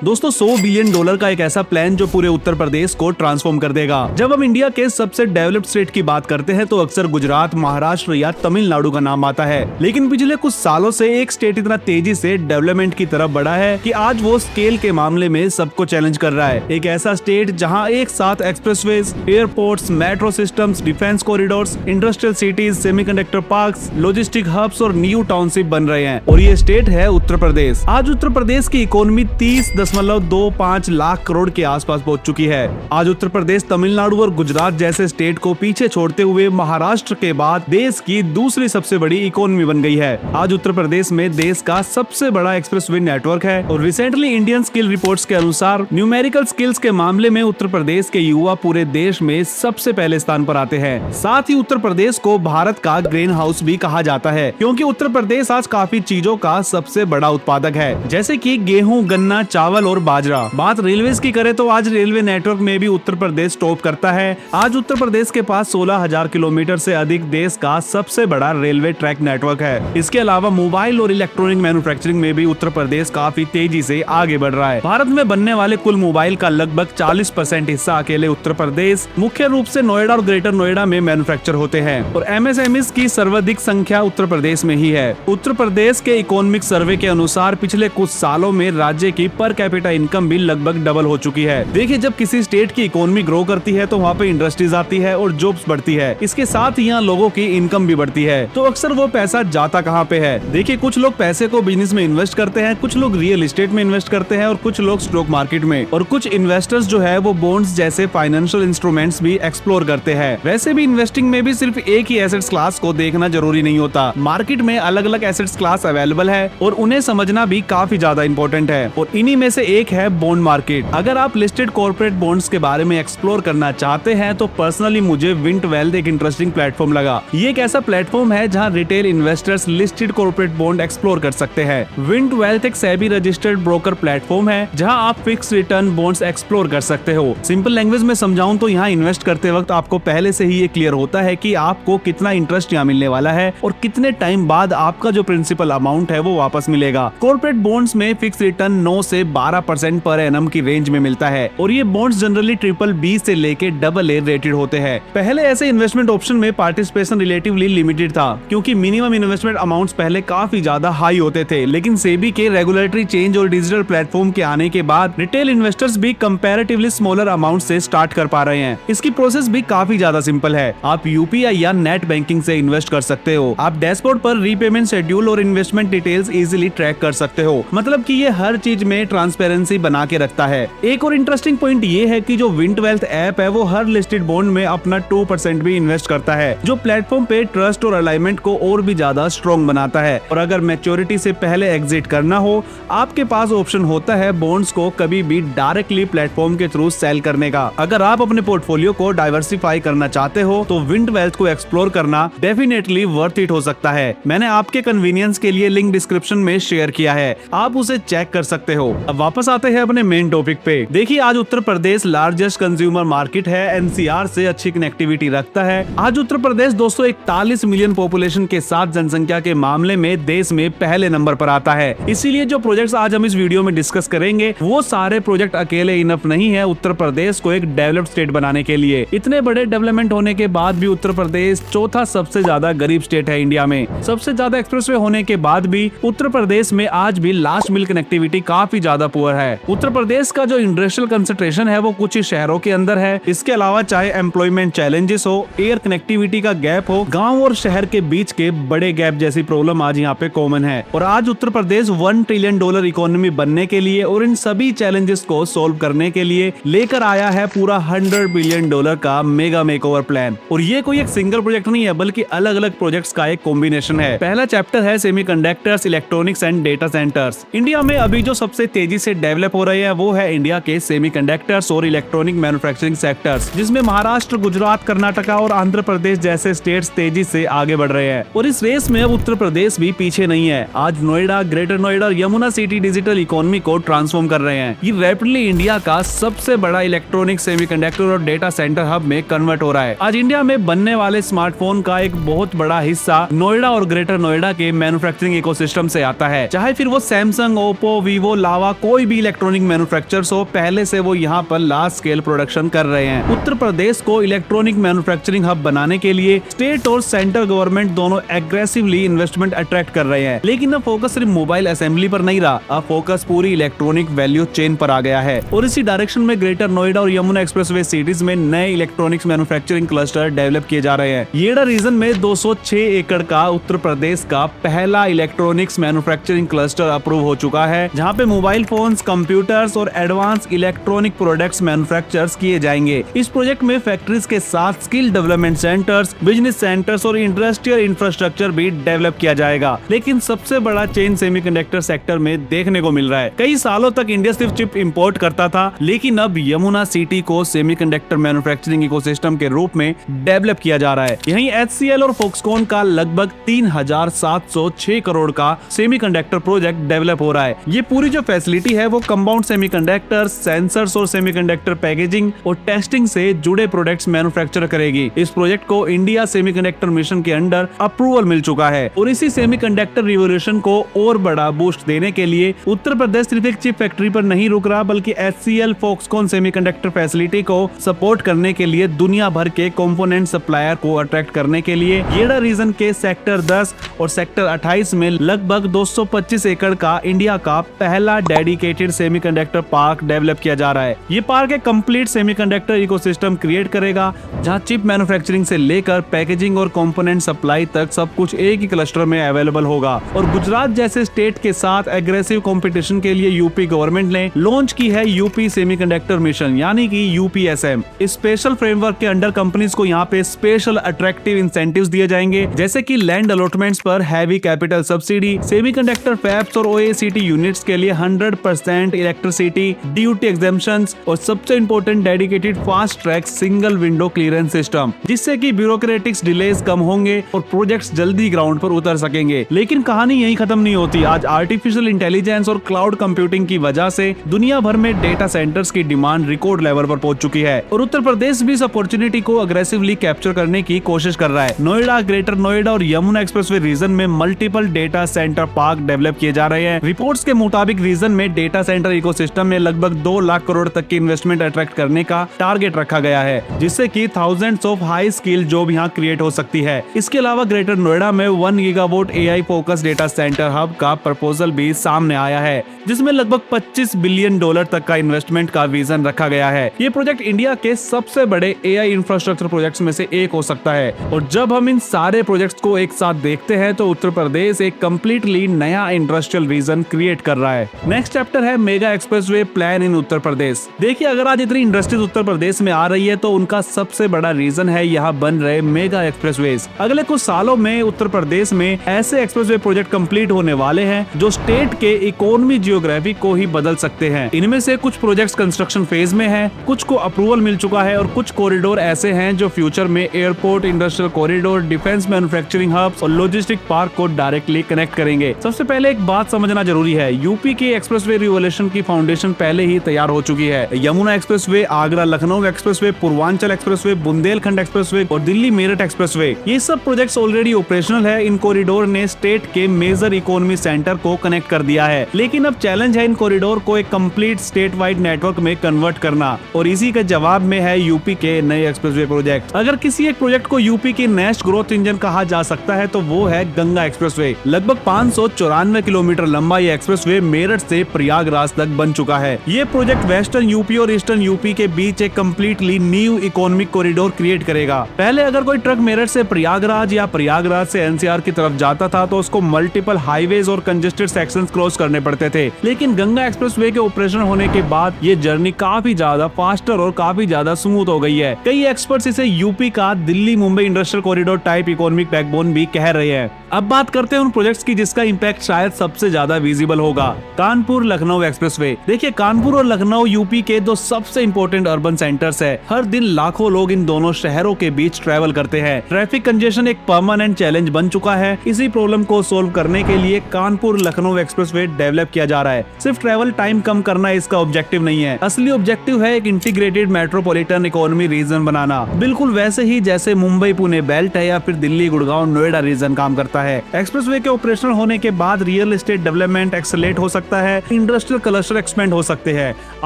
दोस्तों 100 billion dollar का एक ऐसा प्लान जो पूरे उत्तर प्रदेश को ट्रांसफॉर्म कर देगा। जब हम इंडिया के सबसे डेवलप्ड स्टेट की बात करते हैं तो अक्सर गुजरात, महाराष्ट्र या तमिलनाडु का नाम आता है, लेकिन पिछले कुछ सालों से एक स्टेट इतना तेजी से डेवलपमेंट की तरफ बढ़ा है कि आज वो स्केल के मामले में सबको चैलेंज कर रहा है। एक ऐसा स्टेट जहां एक साथ expressways, airports, metro systems, defence corridors, industrial cities, semiconductor parks, logistic hubs और न्यू टाउनशिप बन रहे हैं, और ये स्टेट है उत्तर प्रदेश। आज उत्तर प्रदेश की इकोनॉमी 30.25 लाख करोड़ के आसपास पहुंच चुकी है। आज उत्तर प्रदेश तमिलनाडु और गुजरात जैसे स्टेट को पीछे छोड़ते हुए महाराष्ट्र के बाद देश की दूसरी सबसे बड़ी इकोनॉमी बन गई है। आज उत्तर प्रदेश में देश का सबसे बड़ा एक्सप्रेसवे नेटवर्क है, और रिसेंटली इंडियन स्किल रिपोर्ट्स के अनुसार न्यूमेरिकल स्किल्स के मामले में उत्तर प्रदेश के युवा पूरे देश में सबसे पहले स्थान पर आते हैं। साथ ही उत्तर प्रदेश को भारत का ग्रेन हाउस भी कहा जाता है, क्योंकि उत्तर प्रदेश आज काफी चीजों का सबसे बड़ा उत्पादक है, जैसे कि गेहूं, गन्ना, चावल और बाजरा। बात रेलवे की करें तो आज रेलवे नेटवर्क में भी उत्तर प्रदेश टॉप करता है। आज उत्तर प्रदेश के पास 16,000 किलोमीटर से अधिक देश का सबसे बड़ा रेलवे ट्रैक नेटवर्क है। इसके अलावा मोबाइल और इलेक्ट्रॉनिक मैन्युफैक्चरिंग में भी उत्तर प्रदेश काफी तेजी से आगे बढ़ रहा है। भारत में बनने वाले कुल मोबाइल का लगभग 40% हिस्सा अकेले उत्तर प्रदेश, मुख्य रूप से नोएडा और ग्रेटर नोएडा में मैन्युफैक्चर होते हैं, और MSMEs की सर्वाधिक संख्या उत्तर प्रदेश में ही है। उत्तर प्रदेश के इकोनॉमिक सर्वे के अनुसार पिछले कुछ सालों में राज्य की पर कैपिटा इनकम भी लगभग डबल हो चुकी है। देखिए, जब किसी स्टेट की इकोनॉमी ग्रो करती है तो वहाँ पे इंडस्ट्रीज आती है और जॉब्स बढ़ती है, इसके साथ ही यहाँ लोगों की इनकम भी बढ़ती है। तो अक्सर वो पैसा जाता कहाँ पे है? देखिए, कुछ लोग पैसे को बिजनेस में इन्वेस्ट करते हैं, कुछ लोग रियल एस्टेट में इन्वेस्ट करते हैं, और कुछ लोग स्टॉक मार्केट में, और कुछ इन्वेस्टर्स जो है वो बॉन्ड्स जैसे फाइनेंशियल इंस्ट्रूमेंट्स भी एक्सप्लोर करते हैं। वैसे भी इन्वेस्टिंग में भी सिर्फ एक ही एसेट्स क्लास को देखना जरूरी नहीं होता। मार्केट में अलग अलग एसेट्स क्लास अवेलेबल है, और उन्हें समझना भी काफी ज्यादा इंपॉर्टेंट है, और इन्हीं में से एक है बॉन्ड मार्केट। अगर आप लिस्टेड कॉर्पोरेट बॉन्ड्स के बारे में एक्सप्लोर करना चाहते हैं तो पर्सनली मुझे विंट वेल्थ एक इंटरेस्टिंग प्लेटफॉर्म लगा। ये एक ऐसा प्लेटफॉर्म है जहां retail investors listed corporate bond explore कर सकते हैं। विंट वेल्थ एक सेबी रजिस्टर्ड ब्रोकर प्लेटफॉर्म है जहां आप फिक्स रिटर्न बॉन्ड्स एक्सप्लोर कर सकते हो। सिंपल लैंग्वेज में समझाऊं तो यहाँ इन्वेस्ट करते वक्त आपको पहले से ही ये क्लियर होता है कि आपको कितना इंटरेस्ट यहाँ मिलने वाला है और कितने टाइम बाद आपका जो प्रिंसिपल अमाउंट है वो वापस मिलेगा। कॉर्पोरेट बॉन्ड्स में फिक्स रिटर्न 9 से 12% पर एनम की रेंज में मिलता है, और ये बॉन्ड्स जनरली BBB से लेके AA रेटेड होते हैं। पहले ऐसे इन्वेस्टमेंट ऑप्शन में पार्टिसिपेशन रिलेटिवली लिमिटेड था, क्योंकि मिनिमम इन्वेस्टमेंट अमाउंट्स पहले काफी ज्यादा हाई होते थे, लेकिन सेबी के रेगुलेटरी चेंज और डिजिटल प्लेटफॉर्म के आने के बाद रिटेल इन्वेस्टर्स भी कंपैरेटिवली स्मॉलर अमाउंट से स्टार्ट कर पा रहे हैं। इसकी प्रोसेस भी काफी ज्यादा सिंपल है। आप UPI या नेट बैंकिंग से इन्वेस्ट कर सकते हो। आप डैशबोर्ड पर रीपेमेंट शेड्यूल और इन्वेस्टमेंट डिटेल्स इजीली ट्रैक कर सकते हो। मतलब कि ये हर चीज में ट्रांसपेरेंसी बना के रखता है। एक और इंटरेस्टिंग पॉइंट ये है कि जो विंट वेल्थ ऐप है वो हर लिस्टेड बॉन्ड में अपना 2% भी इन्वेस्ट करता है, जो प्लेटफॉर्म पे ट्रस्ट और अलाइनमेंट को और भी ज्यादा स्ट्रॉन्ग बनाता है। और अगर मैच्योरिटी से पहले एग्जिट करना हो, आपके पास ऑप्शन होता है बॉन्ड्स को कभी भी डायरेक्टली प्लेटफॉर्म के थ्रू सेल करने का। अगर आप अपने पोर्टफोलियो को डाइवर्सिफाई करना चाहते हो तो विंट वेल्थ को एक्सप्लोर करना डेफिनेटली वर्थ इट हो सकता है। मैंने आपके कन्वीनियंस के लिए लिंक डिस्क्रिप्शन में शेयर किया है, आप उसे चेक कर सकते हो। अब वापस आते हैं अपने मेन टॉपिक पे। देखिए, आज Uttar Pradesh largest consumer market है, NCR से अच्छी कनेक्टिविटी रखता है। आज उत्तर प्रदेश 241 मिलियन पॉपुलेशन के साथ जनसंख्या के मामले में देश में पहले नंबर पर आता है। इसीलिए जो प्रोजेक्ट्स आज हम इस वीडियो में डिस्कस करेंगे वो सारे प्रोजेक्ट अकेले इनफ नहीं है उत्तर प्रदेश को एक डेवलप्ड स्टेट बनाने के लिए। इतने बड़े डेवलपमेंट होने के बाद भी उत्तर प्रदेश चौथा सबसे ज्यादा गरीब स्टेट है इंडिया में। सबसे ज्यादा एक्सप्रेसवे होने के बाद भी उत्तर प्रदेश में आज भी लास्ट मिल कनेक्टिविटी काफी ज्यादा पुअर है। उत्तर प्रदेश का जो इंडस्ट्रियल कंसंट्रेशन है वो कुछ ही शहरों के अंदर है। इसके अलावा चाहे एम्प्लॉयमेंट चैलेंजेस हो, एयर कनेक्टिविटी का गैप हो, गांव और शहर के बीच के बड़े गैप जैसी प्रॉब्लम आज यहाँ पे कॉमन है। और आज उत्तर प्रदेश $1 ट्रिलियन इकोनॉमी बनने के लिए और इन सभी चैलेंजेस को सोल्व करने के लिए लेकर आया है पूरा $100 बिलियन का मेगा मेकओवर प्लान। और ये कोई एक सिंगल प्रोजेक्ट नहीं है, बल्कि अलग अलग प्रोजेक्ट्स का एक कॉम्बिनेशन है। पहला चैप्टर है semiconductors, electronics and data centres. India में अभी जो सबसे तेजी से डेवलप हो रहे हैं वो है इंडिया के सेमीकंडक्टर्स और इलेक्ट्रॉनिक मैन्युफैक्चरिंग सेक्टर्स, जिसमें महाराष्ट्र, गुजरात, कर्नाटका और आंध्र प्रदेश जैसे स्टेट्स तेजी से आगे बढ़ रहे हैं। और इस रेस में अब उत्तर प्रदेश भी पीछे नहीं है। आज नोएडा, ग्रेटर नोएडा और यमुना सिटी डिजिटल इकोनॉमी को ट्रांसफॉर्म कर रहे हैं। ये रैपिडली इंडिया का सबसे बड़ा इलेक्ट्रॉनिक, सेमीकंडक्टर और डेटा सेंटर हब में कन्वर्ट हो रहा है। आज इंडिया में बनने वाले स्मार्टफोन का एक बहुत बड़ा हिस्सा नोएडा और ग्रेटर नोएडा के मैन्युफैक्चरिंग इकोसिस्टम से आता है। चाहे फिर वो सैमसंग, ओप्पो, वीवो, लावा कोई भी इलेक्ट्रॉनिक मैन्युफैक्चरर्स हो, पहले से वो यहाँ पर लार्ज स्केल प्रोडक्शन कर रहे हैं। उत्तर प्रदेश को इलेक्ट्रॉनिक मैन्युफैक्चरिंग हब बनाने के लिए स्टेट और सेंट्रल गवर्नमेंट दोनों एग्रेसिवली इन्वेस्टमेंट अट्रैक्ट कर रहे हैं। लेकिन अब फोकस सिर्फ मोबाइल असेंबली पर नहीं रहा, अब फोकस पूरी इलेक्ट्रॉनिक वैल्यू चेन पर आ गया है। और इसी डायरेक्शन में ग्रेटर नोएडा और यमुना एक्सप्रेसवे सिटीज में नए इलेक्ट्रॉनिक्स मैन्युफैक्चरिंग क्लस्टर डेवलप किए जा रहे हैं। येडा रीजन में 206 एकड़ का उत्तर प्रदेश का पहला इलेक्ट्रॉनिक्स मैन्युफैक्चरिंग क्लस्टर अप्रूव हो चुका है, जहां पे मोबाइल फोन्स, कंप्यूटर्स और एडवांस इलेक्ट्रॉनिक प्रोडक्ट्स मैन्युफैक्चर्स किए जाएंगे। इस प्रोजेक्ट में फैक्ट्रीज के साथ skill development centres, business centres और इंडस्ट्रियल इंफ्रास्ट्रक्चर भी डेवलप किया जाएगा। लेकिन सबसे बड़ा चेंज सेमीकंडक्टर सेक्टर में देखने को मिल रहा है। कई सालों तक इंडिया सिर्फ चिप इंपोर्ट करता था, लेकिन अब यमुना सिटी को सेमीकंडक्टर मैन्युफैक्चरिंग इकोसिस्टम के रूप में डेवलप किया जा रहा है। यहीं HCL और फॉक्सकॉन का लगभग 3706 करोड़ का सेमीकंडक्टर प्रोजेक्ट डेवलप हो रहा है। ये पूरी जो फैसिलिटी है वो कंपाउंड सेमीकंडक्टर, सेंसर्स और सेमीकंडक्टर पैकेजिंग और टेस्टिंग से जुड़े प्रोडक्ट्स मैन्युफैक्चर करेगी। इस प्रोजेक्ट को इंडिया सेमीकंडक्टर मिशन के अंडर अप्रूवल मिल चुका है और इसी सेमीकंडक्टर रिवोल्यूशन को और बड़ा बूस्ट देने के लिए उत्तर प्रदेश सिर्फ एक चिप फैक्ट्री पर नहीं रुक रहा, बल्कि HCL फॉक्सकॉन सेमीकंडक्टर फैसिलिटी को सपोर्ट करने के लिए दुनिया भर के कंपोनेंट सप्लायर को अट्रैक्ट करने के लिए येडा रीजन के सेक्टर 10 और सेक्टर 28 में लगभग 225 एकड़ का इंडिया का पहला डेडिकेटेड सेमीकंडक्टर पार्क डेवलप किया जा रहा है। ये पार्क एक कंप्लीट सेमीकंडक्टर इकोसिस्टम क्रिएट करेगा, जहां चिप मैन्युफैक्चरिंग से लेकर पैकेजिंग और कंपोनेंट सप्लाई तक सब कुछ एक ही क्लस्टर में अवेलेबल होगा। और गुजरात जैसे स्टेट के साथ एग्रेसिव कंपटीशन के लिए यूपी गवर्नमेंट ने लॉन्च की है यूपी सेमीकंडक्टर मिशन, यानी कि UPSM। इस स्पेशल फ्रेमवर्क के अंडर कंपनीज को यहाँ पे स्पेशल अट्रैक्टिव इंसेंटिव्स दिए जाएंगे, जैसे कि लैंड अलॉटमेंट्स पर heavy capital subsidy, semiconductor fabs और OACT यूनिट्स के लिए 100% इलेक्ट्रिसिटी ड्यूटी एग्जेम्पशंस और सबसे important dedicated fast track single window clearance system, जिससे कि ब्यूरोक्रेटिक्स डिलेज कम होंगे और प्रोजेक्ट्स जल्दी ग्राउंड पर उतर सकेंगे। लेकिन कहानी यही खत्म नहीं होती। आज आर्टिफिशियल इंटेलिजेंस और क्लाउड कंप्यूटिंग की वजह से दुनिया भर में डेटा सेंटर्स की डिमांड रिकॉर्ड लेवल पर पहुंच चुकी है और उत्तर प्रदेश भी इस अपॉर्चुनिटी को अग्रेसिवली कैप्चर करने की कोशिश कर रहा है। नोएडा, ग्रेटर नोएडा और यमुना एक्सप्रेसवे रीजन में multiple data centre park develop किए जा रहे हैं। रिपोर्ट्स के मुताबिक रीजन में डेटा सेंटर इकोसिस्टम में लगभग 2 लाख करोड़ तक की इन्वेस्टमेंट अट्रैक्ट करने का टारगेट रखा गया है, जिससे कि thousands of high skill job यहाँ क्रिएट हो सकती है। इसके अलावा ग्रेटर नोएडा में 1 gigawatt AI focus data centre hub का प्रपोजल भी सामने आया है, जिसमें लगभग $25 बिलियन तक का इन्वेस्टमेंट का विजन रखा गया है। ये प्रोजेक्ट इंडिया के सबसे बड़े AI इंफ्रास्ट्रक्चर प्रोजेक्ट्स में से एक हो सकता है। और जब हम इन सारे प्रोजेक्ट्स को एक साथ देखते हैं तो उत्तर प्रदेश एक कंप्लीटली नया इंडस्ट्रियल रीजन क्रिएट कर रहा है। नेक्स्ट चैप्टर है मेगा एक्सप्रेसवे प्लान इन उत्तर प्रदेश। देखिए, अगर आज इतनी इंडस्ट्रीज उत्तर प्रदेश में आ रही है तो उनका सबसे बड़ा रीजन है यहाँ बन रहे मेगा एक्सप्रेसवेज। अगले कुछ सालों में उत्तर प्रदेश में ऐसे एक्सप्रेसवे प्रोजेक्ट कंप्लीट होने वाले हैं जो स्टेट के इकोनॉमी जियोग्राफी को ही बदल सकते हैं। इनमें से कुछ प्रोजेक्ट्स कंस्ट्रक्शन फेज में हैं, कुछ को अप्रूवल मिल चुका है और कुछ कॉरिडोर ऐसे हैं जो फ्यूचर में airport, industrial corridor, defence manufacturing hubs और लॉजिस्टिक पार्क को डायरेक्टली कनेक्ट करेंगे। सबसे पहले एक बात समझना जरूरी है, यूपी के एक्सप्रेसवे रिवोल्यूशन की फाउंडेशन पहले ही तैयार हो चुकी है। Yamuna expressway, Agra Lucknow expressway, Purvanchal expressway, Bundelkhand expressway और दिल्ली मेरठ एक्सप्रेसवे, ये सब प्रोजेक्ट्स ऑलरेडी ऑपरेशनल है। इन कॉरिडोर ने स्टेट के मेजर इकोनॉमी सेंटर को कनेक्ट कर दिया है, लेकिन अब चैलेंज है इन कॉरिडोर को एक कंप्लीट स्टेट वाइड नेटवर्क में कन्वर्ट करना, और इसी के जवाब में है यूपी के नए एक्सप्रेसवे प्रोजेक्ट। अगर किसी एक प्रोजेक्ट को यूपी की नेक्स्ट ग्रोथ इंजन कहा जा सकता है तो वो है गंगा एक्सप्रेसवे। लगभग 594 किलोमीटर लंबा ये एक्सप्रेसवे मेरठ से प्रयागराज तक बन चुका है। ये प्रोजेक्ट वेस्टर्न यूपी और ईस्टर्न यूपी के बीच एक completely new economic corridor create करेगा। पहले अगर कोई ट्रक मेरठ से प्रयागराज या प्रयागराज से NCR की तरफ जाता था तो उसको मल्टीपल हाईवेज और कंजेस्टेड सेक्शंस क्रॉस करने पड़ते थे, लेकिन गंगा एक्सप्रेसवे के ऑपरेशन होने के बाद ये जर्नी काफी ज्यादा फास्टर और काफी ज्यादा स्मूथ हो गई है। कई एक्सपर्ट्स इसे यूपी का Delhi Mumbai industrial corridor type economic backbone भी कह रहे हैं। अब बात करते हैं उन प्रोजेक्ट्स की जिसका इम्पैक्ट शायद सबसे ज्यादा विजिबल होगा, कानपुर लखनऊ एक्सप्रेसवे। देखिए, कानपुर और लखनऊ यूपी के दो सबसे इंपॉर्टेंट अर्बन सेंटर्स है। हर दिन लाखों लोग इन दोनों शहरों के बीच ट्रैवल करते हैं। ट्रैफिक कंजेशन एक परमानेंट चैलेंज बन चुका है। इसी प्रॉब्लम को सोल्व करने के लिए कानपुर लखनऊ एक्सप्रेसवे डेवलप किया जा रहा है। सिर्फ ट्रैवल टाइम कम करना इसका ऑब्जेक्टिव नहीं है, असली ऑब्जेक्टिव है एक इंटीग्रेटेड मेट्रोपॉलिटन इकोनॉमी रीजन बनाना, बिल्कुल वैसे ही जैसे मुंबई पुणे बेल्ट है या फिर दिल्ली गुड़गांव नोएडा रीजन काम करता जाता है। एक्सप्रेसवे के ऑपरेशनल होने के बाद रियल एस्टेट डेवलपमेंट एक्सेलरेट हो सकता है, इंडस्ट्रियल क्लस्टर एक्सपेंड हो सकते हैं,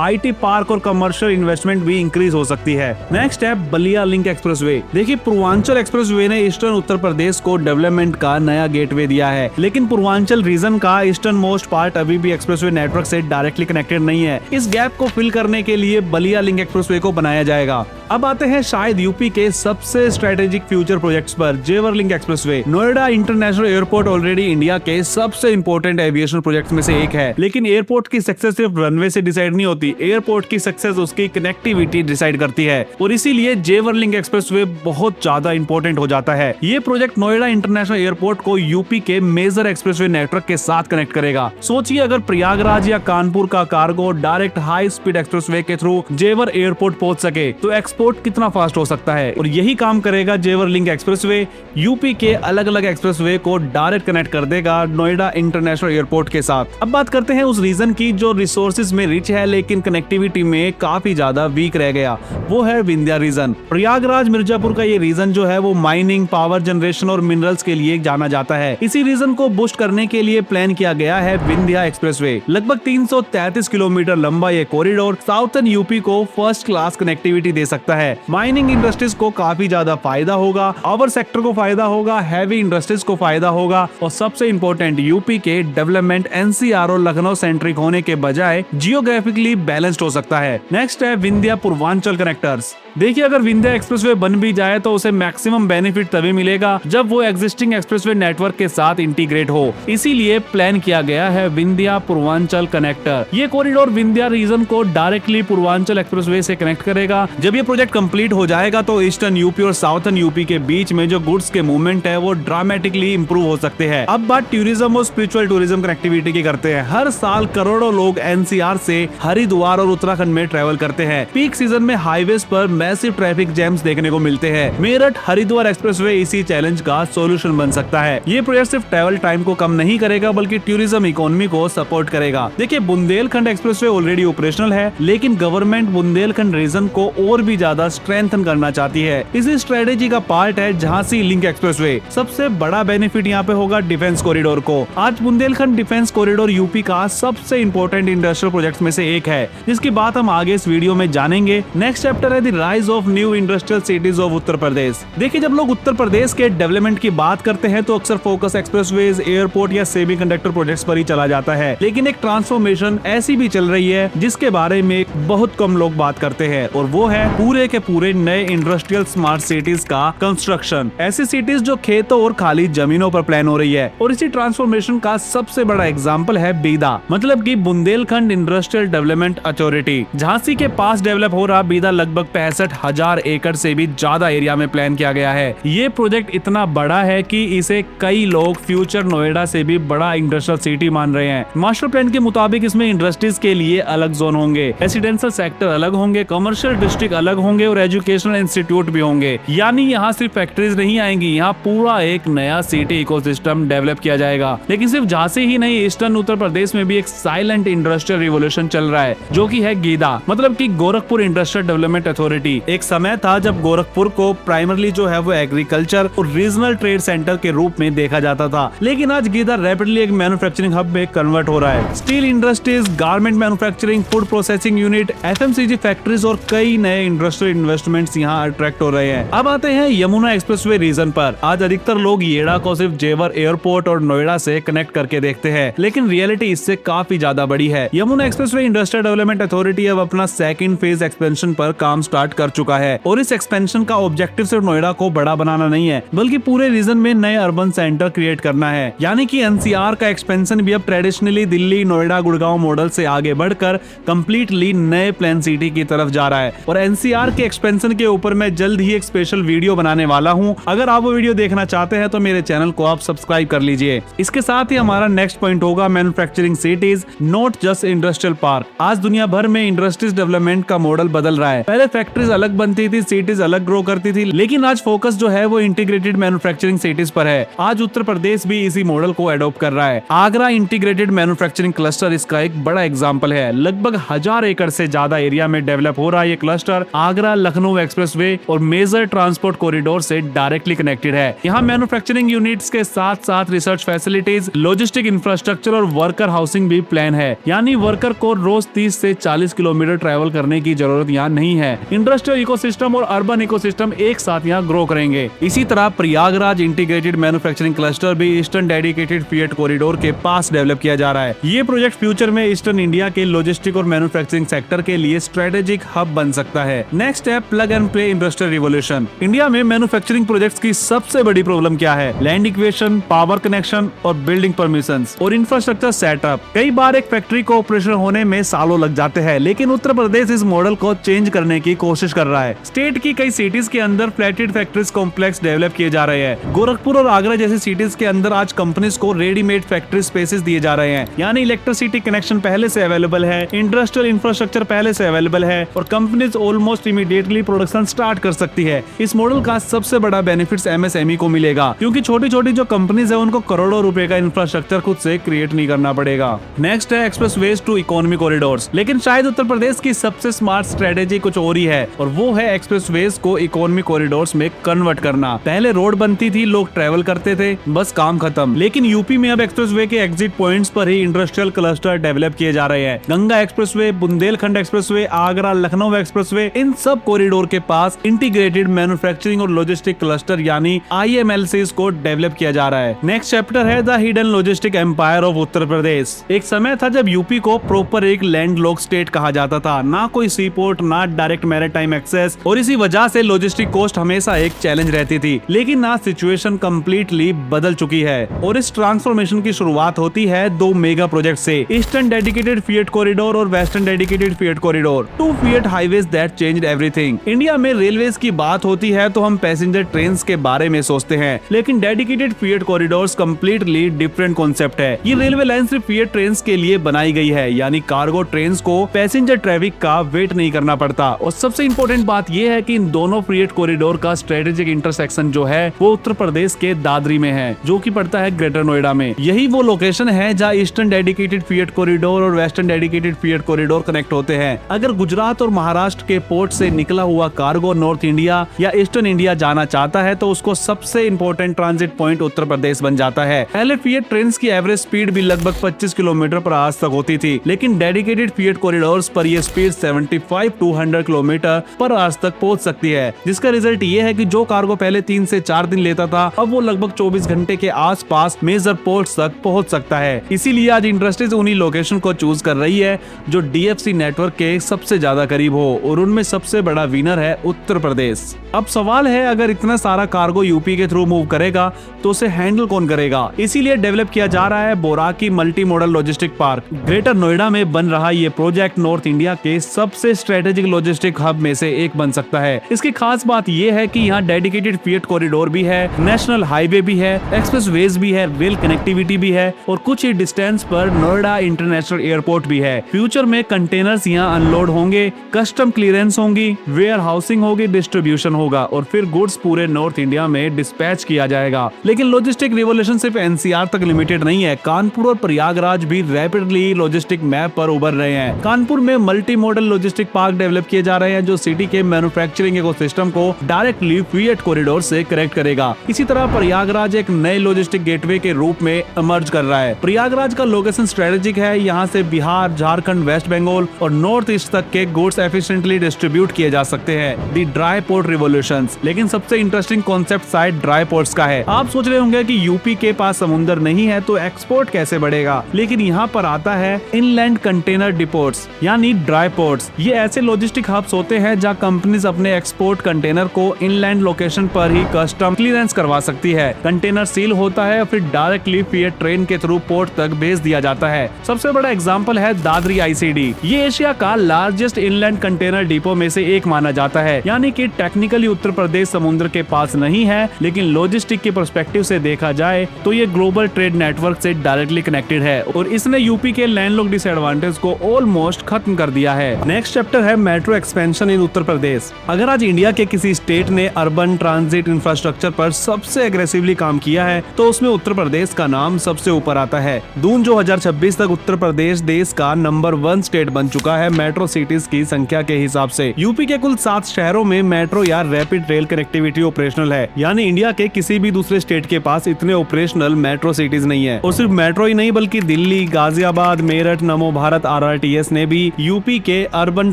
IT पार्क और कमर्शियल इन्वेस्टमेंट भी इंक्रीज हो सकती है। नेक्स्ट है बलिया लिंक एक्सप्रेसवे। देखिए, पूर्वांचल एक्सप्रेसवे ने ईस्टर्न उत्तर प्रदेश को डेवलपमेंट का नया गेटवे दिया है, लेकिन पूर्वांचल रीजन का ईस्टर्न मोस्ट पार्ट अभी भी एक्सप्रेसवे नेटवर्क से डायरेक्टली कनेक्टेड नहीं है। इस गैप को फिल करने के लिए बलिया लिंक एक्सप्रेसवे को बनाया जाएगा। अब आते हैं शायद यूपी के सबसे स्ट्रेटेजिक फ्यूचर प्रोजेक्ट्स पर, जेवर link expressway. Noida international airport already India के सबसे इंपॉर्टेंट एविएशन प्रोजेक्ट्स में से एक है, लेकिन एयरपोर्ट की सक्सेस सिर्फ रनवे से डिसाइड नहीं होती। एयरपोर्ट की सक्सेस उसकी कनेक्टिविटी डिसाइड करती है, और इसीलिए जेवर लिंक एक्सप्रेसवे बहुत ज्यादा इंपॉर्टेंट हो जाता है। ये प्रोजेक्ट नोएडा इंटरनेशनल एयरपोर्ट को यूपी के मेजर एक्सप्रेसवे नेटवर्क के साथ कनेक्ट करेगा। सोचिए, अगर प्रयागराज या कानपुर का cargo direct high speed expressway के थ्रू जेवर एयरपोर्ट पहुंच सके तो एक्सपोर्ट कितना फास्ट हो सकता है। और यही काम करेगा जेवर लिंक एक्सप्रेसवे। यूपी के अलग अलग एक्सप्रेसवे को डायरेक्ट कनेक्ट कर देगा नोएडा इंटरनेशनल एयरपोर्ट के साथ। अब बात करते हैं उस रीजन की जो रिसोर्सेज में रिच है लेकिन कनेक्टिविटी में काफी ज्यादा वीक रह गया, वो है विंध्या रीजन। प्रयागराज मिर्जापुर का ये रीजन जो है वो माइनिंग, पावर जनरेशन और मिनरल्स के लिए जाना जाता है। इसी रीजन को बूस्ट करने के लिए प्लान किया गया है विंध्या एक्सप्रेसवे। लगभग 333 किलोमीटर लंबा ये कॉरिडोर साउथर्न यूपी को फर्स्ट क्लास कनेक्टिविटी दे सकता है। माइनिंग इंडस्ट्रीज को काफी ज्यादा फायदा होगा, पावर सेक्टर को फायदा होगा, हैवी इंडस्ट्रीज को फायदा होगा, और सबसे इंपॉर्टेंट यूपी के डेवलपमेंट NCR और लखनऊ सेंट्रिक होने के बजाय जियोग्राफिकली बैलेंस्ड हो सकता है। नेक्स्ट है विंध्या पूर्वांचल कनेक्टर्स। देखिए, अगर विंध्या एक्सप्रेसवे बन भी जाए तो उसे मैक्सिमम बेनिफिट तभी मिलेगा जब वो एग्जिस्टिंग एक्सप्रेसवे नेटवर्क के साथ इंटीग्रेट हो। इसीलिए प्लान किया गया है विंध्या पूर्वांचल कनेक्टर। ये कॉरिडोर विंध्या रीजन को डायरेक्टली पूर्वांचल एक्सप्रेसवे से कनेक्ट करेगा। जब ये प्रोजेक्ट कंप्लीट हो जाएगा तो ईस्टर्न यूपी और साउथर्न यूपी के बीच में जो गुड्स के मूवमेंट है वो ड्रामेटिकली इंप्रूव हो सकते हैं। अब बात टूरिज्म और स्पिरिचुअल टूरिज्म कनेक्टिविटी की करते हैं। हर साल करोड़ों लोग NCR से हरिद्वार और उत्तराखंड में ट्रेवल करते हैं। पीक सीजन में हाईवेज पर मैसिव ट्रैफिक जैम्स देखने को मिलते हैं। मेरठ हरिद्वार एक्सप्रेसवे इसी चैलेंज का सॉल्यूशन बन सकता है। ये प्रोजेक्ट सिर्फ ट्रैवल टाइम को कम नहीं करेगा बल्कि टूरिज्म इकोनॉमी को सपोर्ट करेगा। देखिए, बुंदेलखंड एक्सप्रेसवे ऑलरेडी ऑपरेशनल है, लेकिन गवर्नमेंट बुंदेलखंड रीजन को और भी ज्यादा स्ट्रेंथन करना चाहती है। इसी स्ट्रेटेजी का पार्ट है झांसी लिंक एक्सप्रेसवे। सबसे बड़ा बेनिफिट यहाँ पे होगा डिफेंस कॉरिडोर को। आज बुंदेलखंड डिफेंस कॉरिडोर यूपी का सबसे इंपॉर्टेंट इंडस्ट्रियल प्रोजेक्ट में से एक है, जिसकी बात हम आगे इस वीडियो में जानेंगे। नेक्स्ट चैप्टर है the rise of new industrial cities of Uttar Pradesh. देखिए, जब लोग उत्तर प्रदेश के डेवलपमेंट की बात करते हैं तो अक्सर फोकस एक्सप्रेसवेज, एयरपोर्ट या सेमीकंडक्टर प्रोजेक्ट्स पर ही चला जाता है, लेकिन एक ट्रांसफॉर्मेशन ऐसी भी चल रही है जिसके बारे में बहुत कम लोग बात करते हैं, और वो है पूरे के पूरे नए इंडस्ट्रियल स्मार्ट सिटीज का कंस्ट्रक्शन। ऐसी सिटीज जो खेतों और खाली जमीनों पर प्लान हो रही है, और इसी ट्रांसफॉर्मेशन का सबसे बड़ा एग्जाम्पल है बीदा, मतलब की Bundelkhand industrial development authority. Jhansi के पास डेवलप हो रहा बीदा लगभग 65,000 एकड़ से भी ज्यादा एरिया में प्लान किया गया है। ये प्रोजेक्ट इतना बड़ा है कि इसे कई लोग फ्यूचर नोएडा से भी बड़ा इंडस्ट्रियल सिटी मान रहे हैं। मास्टर प्लान के मुताबिक इसमें इंडस्ट्रीज के लिए अलग जोन होंगे, रेसिडेंशियल सेक्टर अलग होंगे, कमर्शियल डिस्ट्रिक्ट अलग होंगे और एजुकेशनल इंस्टीट्यूट भी होंगे। यानी यहाँ सिर्फ फैक्ट्रीज नहीं आएंगी, यहाँ पूरा एक नया सिटी इकोसिस्टम डेवलप किया जाएगा। लेकिन सिर्फ झांसी ही नहीं, ईस्टर्न उत्तर प्रदेश में भी एक साइलेंट इंडस्ट्रियल रिवोल्यूशन चल रहा है, जो कि है गीदा, मतलब कि गोरखपुर इंडस्ट्रियल डेवलपमेंट अथॉरिटी। एक समय था जब गोरखपुर को प्राइमरली जो है वो एग्रीकल्चर और रीजनल ट्रेड सेंटर के रूप में देखा जाता था, लेकिन आज गीदा रैपिडली एक मैन्युफैक्चरिंग हब में कन्वर्ट हो रहा है। Steel industries, garment manufacturing, food processing unit, FMCG factories और कई नए इंडस्ट्रियल इन्वेस्टमेंट्स यहाँ अट्रैक्ट हो रहे हैं। अब आते हैं यमुना एक्सप्रेसवे रीजन पर। आज अधिकतर लोग येड़ा को सिर्फ जेवर एयरपोर्ट और नोएडा से कनेक्ट करके देखते हैं, लेकिन रियलिटी इससे काफी ज्यादा बड़ी है। Yamuna expressway industrial development authority अब अपना सेकंड फेज एक्सपेंशन पर काम स्टार्ट कर चुका है, और इस एक्सपेंशन का ऑब्जेक्टिव सिर्फ नोएडा को बड़ा बनाना नहीं है, बल्कि पूरे रीजन में नए अर्बन सेंटर क्रिएट करना है। यानी कि NCR का एक्सपेंशन भी अब ट्रेडिशनली दिल्ली, नोएडा, गुड़गांव मॉडल से आगे बढ़कर कंप्लीटली नए प्लान सिटी की तरफ जा रहा है। और NCR के एक्सपेंशन के ऊपर मैं जल्द ही एक स्पेशल वीडियो बनाने वाला हूँ। अगर आप वो वीडियो देखना चाहते हैं तो मेरे चैनल को आप सब्सक्राइब कर लीजिए। इसके साथ ही हमारा नेक्स्ट पॉइंट होगा manufacturing cities, not just industrial park. आज दुनिया भर में इंडस्ट्रीज डेवलपमेंट का मॉडल बदल रहा है। पहले फैक्ट्रीज अलग बनती थी, सिटीज अलग ग्रो करती थी, लेकिन आज फोकस जो है वो इंटीग्रेटेड मैन्युफैक्चरिंग सिटीज पर है। आज उत्तर प्रदेश भी इसी मॉडल को अडॉप्ट कर रहा है। आगरा इंटीग्रेटेड मैन्युफैक्चरिंग क्लस्टर इसका एक बड़ा एग्जांपल है। लगभग 1000 एकड़ से ज्यादा एरिया में डेवलप हो रहा ये क्लस्टर आगरा लखनऊ एक्सप्रेसवे और मेजर ट्रांसपोर्ट कॉरिडोर से डायरेक्टली कनेक्टेड है। यहाँ मैन्युफैक्चरिंग यूनिट्स के साथ साथ रिसर्च फैसिलिटीज, लॉजिस्टिक इंफ्रास्ट्रक्चर और वर्कर हाउसिंग भी प्लान है। यानी वर्कर को रोज 30 से 40 किलोमीटर ट्रैवल करने की जरूरत यहाँ नहीं है। इंडस्ट्रियल इकोसिस्टम और अर्बन इकोसिस्टम एक साथ यहाँ ग्रो करेंगे। इसी तरह प्रयागराज इंटीग्रेटेड मैन्युफैक्चरिंग क्लस्टर भी ईस्टर्न डेडिकेटेड फ्रेट कॉरिडोर के पास डेवलप किया जा रहा है। ये प्रोजेक्ट फ्यूचर में ईस्टर्न इंडिया के लॉजिस्टिक और मैन्युफैक्चरिंग सेक्टर के लिए स्ट्रेटेजिक हब बन सकता है। नेक्स्ट है plug and play industrial revolution. India में मैन्युफैक्चरिंग प्रोजेक्ट्स की सबसे बड़ी प्रॉब्लम क्या है? लैंड इक्वेशन, पावर कनेक्शन और बिल्डिंग परमिशंस और इंफ्रास्ट्रक्चर सेटअप। कई बार एक फैक्ट्री को ऑपरेशन होने में सालों लग जाते हैं, लेकिन उत्तर प्रदेश इस मॉडल को चेंज करने की कोशिश कर रहा है। स्टेट की कई सिटीज के अंदर फ्लैटेड फैक्ट्रीज कॉम्प्लेक्स डेवलप किए जा रहे हैं। गोरखपुर और आगरा जैसी सिटीज के अंदर आज कंपनीज को रेडीमेड फैक्ट्री स्पेसेस दिए जा रहे हैं। यानी इलेक्ट्रिसिटी कनेक्शन पहले से अवेलेबल है, इंडस्ट्रियल इंफ्रास्ट्रक्चर पहले से अवेलेबल है और companies almost immediately production start कर सकती है। इस मॉडल का सबसे बड़ा बेनिफिट्स एमएसएमई को मिलेगा, क्योंकि छोटी छोटी जो कंपनीज है उनको करोड़ों रुपए का इंफ्रास्ट्रक्चर खुद से क्रिएट नहीं करना पड़ेगा। नेक्स्ट है एक्सप्रेसवेज टू इकोनॉमी कॉरिडोर्स। लेकिन शायद उत्तर प्रदेश की सबसे स्मार्ट स्ट्रेटेजी कुछ और ही है, और वो है एक्सप्रेसवेज को इकोनॉमी कॉरिडोर्स में कन्वर्ट करना। पहले रोड बनती थी, लोग ट्रेवल करते थे, बस काम खत्म। लेकिन यूपी में अब एक्सप्रेसवे के एग्जिट पॉइंट्स पर ही इंडस्ट्रियल क्लस्टर डेवलप किए जा रहे हैं। Ganga expressway, Bundelkhand expressway, Agra Lucknow expressway, इन सब कॉरिडोर के पास इंटीग्रेटेड मैन्युफैक्चरिंग और लॉजिस्टिक क्लस्टर यानी IMLCs को डेवलप किया जा रहा है। नेक्स्ट चैप्टर है the hidden logistic empire of Uttar Pradesh. एक समय था जब यूपी को प्रॉपर एक लैंडलॉक स्टेट कहा जाता था, ना कोई सी पोर्ट, ना डायरेक्ट मैरीटाइम एक्सेस, और इसी वजह से लॉजिस्टिक कॉस्ट हमेशा एक चैलेंज रहती थी। लेकिन आज सिचुएशन कंप्लीटली बदल चुकी है और इस ट्रांसफॉर्मेशन की शुरुआत होती है दो मेगा प्रोजेक्ट से, ईस्टर्न डेडिकेटेड फ्रेट कॉरिडोर और western dedicated freight corridor, two freight highways that changed everything. India में रेलवेज की बात होती है तो हम पैसेंजर ट्रेन के बारे में सोचते हैं, लेकिन dedicated freight corridors completely different concept है। ये रेलवे लाइन सिर्फ फ्रेट ट्रेन के लिए बनाई गई है, यानी कार्गो ट्रेन को पैसेंजर ट्रैफिक का वेट नहीं करना पड़ता। और सबसे इम्पोर्टेंट बात यह है कि इन दोनों फ्रेट कॉरिडोर का स्ट्रेटेजिक इंटरसेक्शन जो है वो उत्तर प्रदेश के दादरी में है, जो कि पड़ता है ग्रेटर नोएडा में। यही वो लोकेशन है जहाँ ईस्टर्न डेडिकेटेड फ्रेट कॉरिडोर और western dedicated freight corridor connect होते हैं। अगर गुजरात और महाराष्ट्र के पोर्ट से निकला हुआ कार्गो नॉर्थ इंडिया या ईस्टर्न इंडिया जाना चाहता है तो उसको सबसे important transit point Uttar Pradesh बन जाता है। पहले फ्रेट ट्रेन की एवरेज स्पीड भी लगभग 25 किलोमीटर पर आवर तक होती थी, लेकिन डेडिकेटेड फ्रेट कॉरिडोर्स पर ये speed 75 to 100 kilometre per hour तक पहुंच सकती है, जिसका रिजल्ट ये है कि जो कार्गो पहले 3 से 4 दिन लेता था अब वो लगभग 24 घंटे के आसपास मेजर पोर्ट्स तक पहुंच सकता है। इसीलिए आज इंडस्ट्रीज उन्हीं लोकेशन को चूज कर रही है जो DFC नेटवर्क के सबसे ज्यादा करीब हो, और उनमें सबसे बड़ा विनर है उत्तर प्रदेश। अब सवाल है, अगर इतना सारा कार्गो यूपी के थ्रू मूव करेगा तो उसे हैंडल कौन करेगा? इसीलिए डेवलप किया जा रहा है Boraki multi modal logistic park. Greater Noida में बन रहा ये प्रोजेक्ट नॉर्थ इंडिया के सबसे स्ट्रेटेजिक लॉजिस्टिक हब में से एक बन सकता है। इसकी खास बात यह है कि यहाँ डेडिकेटेड फ्रेट कॉरिडोर भी है, नेशनल हाईवे भी है, एक्सप्रेसवेज भी है, रेल कनेक्टिविटी भी है और कुछ ही डिस्टेंस पर नोएडा इंटरनेशनल एयरपोर्ट भी है। फ्यूचर में कंटेनर्स यहाँ अनलोड होंगे, कस्टम क्लियरेंस होंगी, वेयर हाउसिंग होगी, डिस्ट्रीब्यूशन होगा और फिर गुड्स पूरे नॉर्थ इंडिया में डिस्पैच किया जाएगा। लेकिन लॉजिस्टिक रिवोल्यूशन सिर्फ NCR तक लिमिटेड नहीं है। कानपुर और प्रयागराज भी रैपिडली लॉजिस्टिक मैप पर उभर रहे हैं। कानपुर में multi modal logistic park develop किए जा रहे हैं जो सिटी के मैन्युफैक्चरिंग इकोसिस्टम को डायरेक्टली फ्रेट कॉरिडोर से कनेक्ट करेगा। इसी तरह प्रयागराज एक नए लॉजिस्टिक गेटवे के रूप में इमर्ज कर रहा है। प्रयागराज का लोकेशन स्ट्रेटेजिक है, यहाँ से बिहार, झारखंड, वेस्ट बंगाल और नॉर्थ ईस्ट तक के गुड्स एफिशिएंटली डिस्ट्रीब्यूट किए जा सकते हैं। दी ड्राई पोर्ट रिवोल्यूशन। लेकिन सबसे interesting concept side dry ports का है। आप सोच रहे होंगे कि यूपी के पास समुद्र नहीं है तो एक्सपोर्ट कैसे बढ़ेगा, लेकिन यहाँ पर आता है इनलैंड कंटेनर डिपोट्स यानी ड्राई पोर्ट्स। ये ऐसे लॉजिस्टिक हब्स होते हैं जहाँ कंपनीज अपने एक्सपोर्ट कंटेनर को इनलैंड लोकेशन पर ही कस्टम क्लियरेंस करवा सकती है। कंटेनर सील होता है और फिर डायरेक्टली फ्रेट ट्रेन के थ्रू पोर्ट तक भेज दिया जाता है। सबसे बड़ा एग्जाम्पल है दादरी ICD। ये एशिया का लार्जेस्ट इनलैंड कंटेनर डिपो में से एक माना जाता है, यानी कि टेक्निकली उत्तर प्रदेश समुद्र के पास नहीं है, लेकिन लॉजिस्टिक के पर्सपेक्टिव से देखा जाए तो ये ग्लोबल ट्रेड नेटवर्क से डायरेक्टली कनेक्टेड है और इसने यूपी के लैंडलॉक डिसएडवांटेज को ऑलमोस्ट खत्म कर दिया है। नेक्स्ट चैप्टर है metro expansion in Uttar Pradesh. अगर आज इंडिया के किसी स्टेट ने अर्बन ट्रांजिट इंफ्रास्ट्रक्चर पर सबसे एग्रेसिवली काम किया है तो उसमें उत्तर प्रदेश का नाम सबसे ऊपर आता है। जून 2026 तक उत्तर प्रदेश देश का नंबर 1 स्टेट बन चुका है मेट्रो सिटीज की संख्या के हिसाब से। यूपी के कुल 7 शहरों में मेट्रो या रैपिड रेल कनेक्टिविटी ऑपरेशनल है, यानी इंडिया के किसी भी दूसरे स्टेट के पास इतने ऑपरेशनल मेट्रो सिटीज नहीं है। और सिर्फ मेट्रो ही नहीं बल्कि दिल्ली, गाजियाबाद, मेरठ, नमो भारत RRTS ने भी यूपी के अर्बन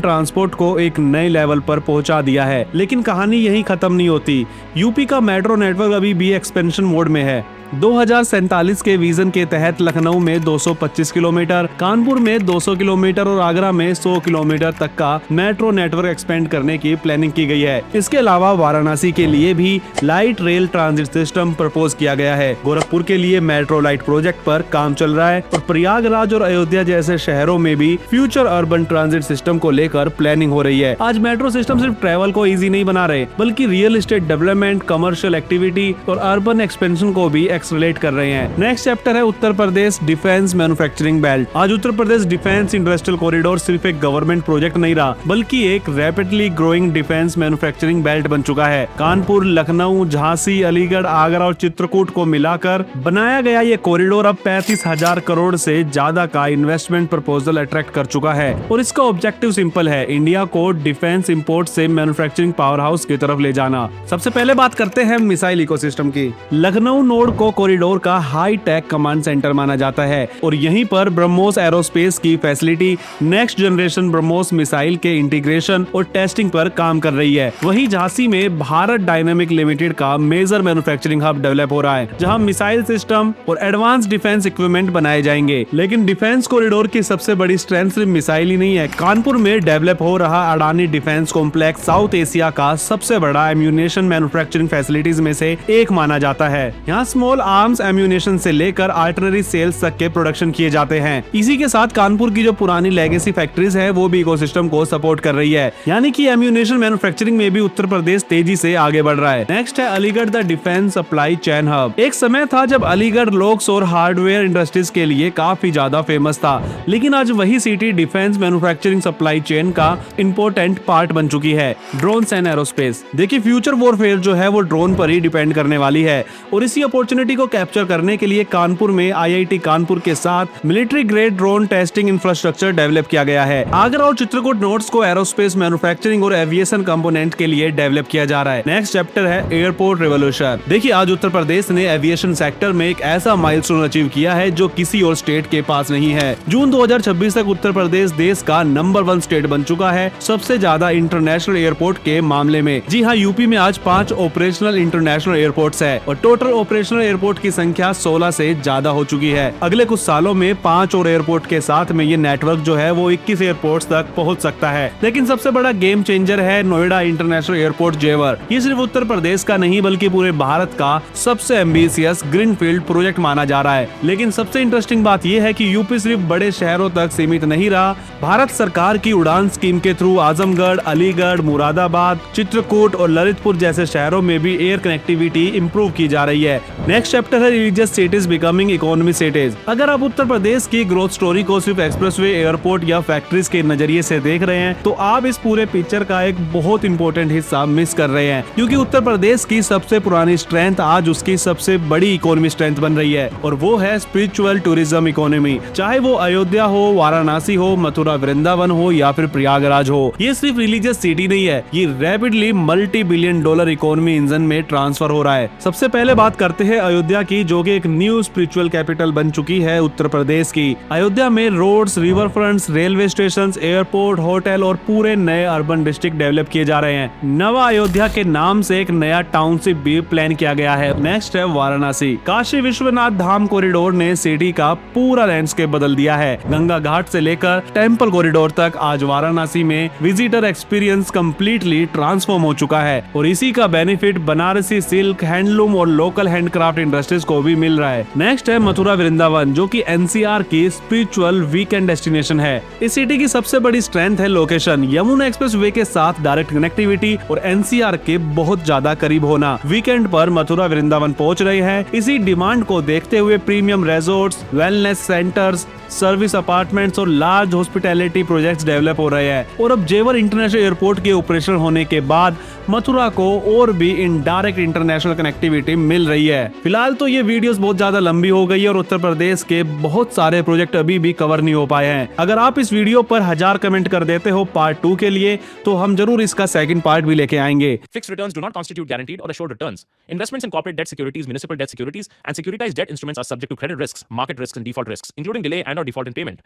ट्रांसपोर्ट को एक नए लेवल पर पहुंचा दिया है। लेकिन कहानी यही खत्म नहीं होती। यूपी का मेट्रो नेटवर्क अभी भी एक्सपेंशन मोड में है। 2047 के विजन के तहत लखनऊ में 225 किलोमीटर, कानपुर में 200 किलोमीटर और आगरा में 100 किलोमीटर तक का मेट्रो नेटवर्क एक्सपेंड करने की प्लानिंग की गई है। इसके अलावा वाराणसी के लिए भी light rail transit system propose किया गया है। गोरखपुर के लिए मेट्रो लाइट प्रोजेक्ट पर काम चल रहा है और प्रयागराज और अयोध्या जैसे शहरों में भी फ्यूचर अर्बन ट्रांजिट सिस्टम को लेकर प्लानिंग हो रही है। आज मेट्रो सिस्टम सिर्फ ट्रेवल को इजी नहीं बना रहे बल्कि real estate development, commercial activity और अर्बन एक्सपेंशन को भी एक्सलेट कर रहे हैं। नेक्स्ट चैप्टर है Uttar Pradesh defence manufacturing belt. आज Uttar Pradesh defence industrial corridor सिर्फ एक गवर्नमेंट प्रोजेक्ट नहीं रहा बल्कि एक rapidly growing defence manufacturing belt बन चुका है। कानपुर, लखनऊ, झांसी, अलीगढ़, आगरा और चित्रकूट को मिलाकर बनाया गया ये कॉरिडोर अब 35,000 करोड़ से ज्यादा का इन्वेस्टमेंट प्रपोजल अट्रैक्ट कर चुका है और इसका ऑब्जेक्टिव सिंपल है, इंडिया को डिफेंस इंपोर्ट से मैन्युफैक्चरिंग पावर हाउस की तरफ ले जाना। सबसे पहले बात करते हैं मिसाइल इकोसिस्टम की। लखनऊ नोड को कॉरिडोर का हाई टेक कमांड सेंटर माना जाता है और यहीं पर ब्रह्मोस एरोस्पेस की facility next generation BrahMos missile के इंटीग्रेशन और टेस्टिंग पर काम कर रही है। वहीं झांसी में भारत डायनेमिक लिमिटेड का मेजर मैन्युफैक्चरिंग हब डेवलप हो रहा है जहां मिसाइल सिस्टम और एडवांस डिफेंस इक्विपमेंट बनाए जाएंगे। लेकिन डिफेंस कॉरिडोर की सबसे बड़ी स्ट्रेंथ सिर्फ मिसाइल ही नहीं है। कानपुर में डेवलप हो रहा Adani defence complex south Asia का सबसे बड़ा एम्यूनेशन मैन्युफैक्चरिंग फैसिलिटीज में से एक माना जाता है। यहाँ स्मॉल आर्म्स एम्यूनेशन से लेकर आर्टिलरी सेल्स तक के प्रोडक्शन किए जाते हैं। इसी के साथ कानपुर की जो पुरानी लेगेसी फैक्ट्रीज है वो भी इकोसिस्टम को सपोर्ट कर रही है, यानी कि एम्यूनेशन मैन्युफैक्चरिंग में भी उत्तर प्रदेश तेजी से आगे बढ़ रहा है। नेक्स्ट है Aligarh the defence supply chain hub. एक समय था जब अलीगढ़ लॉक्स और हार्डवेयर इंडस्ट्रीज के लिए काफी ज्यादा फेमस था, लेकिन आज वही city defence manufacturing supply chain का इंपॉर्टेंट पार्ट बन चुकी है। Drones and aerospace. देखिए फ्यूचर वॉरफेयर जो है वो ड्रोन पर ही डिपेंड करने वाली है और इसी अपॉर्चुनिटी को कैप्चर करने के लिए कानपुर में IIT कानपुर के साथ military grade drone testing infrastructure develop किया गया है। आगरा और चित्रकूट नोड्स को एरोस्पेस मैन्युफैक्चरिंग और एविएशन कंपोनेंट के लिए डेवलप किया जा रहा है। नेक्स्ट चैप्टर है एयरपोर्ट रेवोल्यूशन। देखिए आज उत्तर प्रदेश ने एविएशन सेक्टर में एक ऐसा माइलस्टोन अचीव किया है जो किसी और स्टेट के पास नहीं है। जून 2026 तक उत्तर प्रदेश देश का नंबर 1 स्टेट बन चुका है सबसे ज्यादा इंटरनेशनल एयरपोर्ट के मामले में। जी हाँ, यूपी में आज 5 ऑपरेशनल इंटरनेशनल एयरपोर्ट्स है और टोटल ऑपरेशनल एयरपोर्ट की संख्या 16 से ज्यादा हो चुकी है। अगले कुछ सालों में 5 और एयरपोर्ट के साथ में ये नेटवर्क जो है वो 21 एयरपोर्ट्स तक पहुंच सकता है। लेकिन सबसे बड़ा गेम चेंजर है नोएडा इंटरनेशनल एयरपोर्ट जेवर। ये सिर्फ उत्तर प्रदेश का नहीं बल्कि पूरे भारत का सबसे एम्बिशियस ग्रीनफील्ड प्रोजेक्ट माना जा रहा है। लेकिन सबसे इंटरेस्टिंग बात यह है कि यूपी सिर्फ बड़े शहरों तक सीमित नहीं रहा। भारत सरकार की उड़ान स्कीम के थ्रू आजमगढ़, अलीगढ़, मुरादाबाद, चित्रकूट और ललितपुर जैसे शहरों में भी एयर कनेक्टिविटी इंप्रूव की जा रही है। नेक्स्ट चैप्टर है religious cities becoming economy cities. अगर आप उत्तर प्रदेश की ग्रोथ स्टोरी को सिर्फ एक्सप्रेसवे, एयरपोर्ट या फैक्ट्रीज के नजरिए से देख रहे हैं तो आप इस पूरे पिक्चर का एक बहुत इंपॉर्टेंट हिस्सा मिस कर रहे हैं, क्योंकि उत्तर प्रदेश की सबसे पुरानी स्ट्रेंथ आज उसकी सबसे बड़ी इकोनॉमी स्ट्रेंथ बन रही है और वो है स्पिरिचुअल टूरिज्म इकोनॉमी। चाहे वो अयोध्या हो, वाराणसी हो, मथुरा वृंदावन हो या फिर प्रयागराज हो, ये सिर्फ रिलीजियस सिटी नहीं है, ये रैपिडली $multi-billion इकोनॉमी इंजन में ट्रांसफर हो रहा है। सबसे पहले बात करते हैं अयोध्या की, जो कि एक न्यू स्पिरिचुअल कैपिटल बन चुकी है उत्तर प्रदेश की। अयोध्या में roads, riverfronts, railway station, airport, hotel और पूरे नए अर्बन डिस्ट्रिक्ट डेवलप किए जा रहे हैं। नवा अयोध्या के नाम से एक नया टाउनशिप भी प्लान किया गया है। नेक्स्ट है वाराणसी। काशी विश्वनाथ धाम कॉरिडोर ने सिटी का पूरा लैंडस्केप बदल दिया है। गंगा घाट से लेकर टेम्पल कॉरिडोर तक आज वाराणसी में विजिटर एक्सपीरियंस कंप्लीटली ट्रांसफॉर्म हो चुका है और इसी का बेनिफिट बनारसी सिल्क, हैंडलूम और लोकल हैंडक्राफ्ट इंडस्ट्रीज को भी मिल रहा है। नेक्स्ट है मथुरा वृंदावन, जो कि एनसीआर की स्पिरिचुअल वीकेंड डेस्टिनेशन है। इस सिटी की सबसे बड़ी स्ट्रेंथ है लोकेशन, यमुना एक्सप्रेस वे के साथ डायरेक्ट कनेक्टिविटी और एनसीआर के बहुत ज्यादा करीब होना। वीकेंड पर मथुरा वृंदावन पहुंच रहे हैं। इसी डिमांड को देखते हुए premium resorts, wellness centres, service apartments और लार्ज हॉस्पिटैलिटी प्रोजेक्ट्स डेवलप हो रहे हैं। और अब जेवर इंटरनेशनल एयरपोर्ट के ऑपरेशन होने के बाद मथुरा को और भी इनडायरेक्ट इंटरनेशनल कनेक्टिविटी मिल रही है। फिलहाल तो ये वीडियोस बहुत ज्यादा लंबी हो गई है और उत्तर प्रदेश के बहुत सारे प्रोजेक्ट अभी भी कवर नहीं हो पाए हैं। अगर आप इस वीडियो पर 1000 कमेंट कर देते हो पार्ट 2 के लिए, तो हम जरूर इसका सेकंड पार्ट भी लेके आएंगे। Fixed returns do not constitute guaranteed or assured returns. Investments in corporate debt securities, municipal debt securities, and securitized debt instruments are subject to credit risks, market risks, and default risks, including delay and/or default in payment.